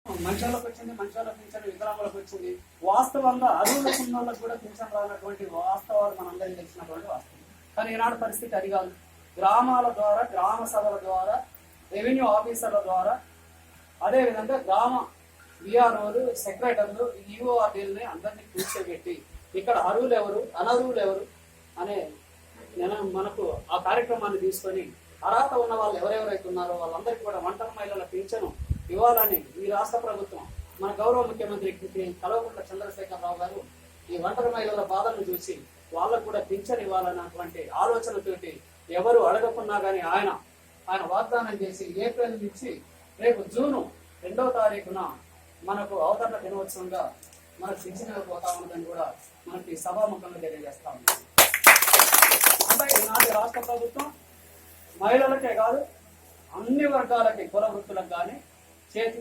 మంచోళ్ళకి వచ్చింది, మంచోళ్ళకి పింఛన్ వికలాంగులకు వచ్చింది. వాస్తవంగా అరువులకు ఉన్న వాళ్ళకి కూడా పింఛన్ రానటువంటి వాస్తవాలు మనందరికీ తెలిసినటువంటి వాస్తవం. కానీ ఈనాడు పరిస్థితి అది కాదు. గ్రామాల ద్వారా, గ్రామ సభల ద్వారా, రెవెన్యూ ఆఫీసర్ల ద్వారా, అదేవిధంగా గ్రామ విఆర్ఓలు, సెక్రటరీలు, ఈఓఆర్డీలని అందరినీ కూర్చోబెట్టి ఇక్కడ అర్హులు ఎవరు, అనర్హులు ఎవరు అనే మనకు ఆ కార్యక్రమాన్ని తీసుకొని అర్హత ఉన్న వాళ్ళు ఎవరెవరైతే ఉన్నారో వాళ్ళందరికీ కూడా ఒంటరి మహిళల పింఛను ఇవ్వాలని ఈ రాష్ట్ర ప్రభుత్వం, మన గౌరవ ముఖ్యమంత్రి కల్వకుంట్ల చంద్రశేఖరరావు గారు ఈ ఒంటరి మహిళల బాధలను చూసి వాళ్ళకు కూడా పింఛన్ ఇవ్వాలన్నటువంటి ఆలోచనతోటి ఎవరు అడగకున్నా కానీ ఆయన వాగ్దానం చేసి ఏప్రిల్ నుంచి రేపు జూన్ 2వ తారీఖున మనకు అవతరణ దినోత్సవంగా మనకు పింఛన్ పోతా ఉందని కూడా మనకి సభాముఖంగా తెలియజేస్తా ఉంది. అంటే ఈనాటి రాష్ట్ర ప్రభుత్వం మహిళలకే కాదు అన్ని వర్గాలకి, కుల వృత్తులకు కానీ, చేతి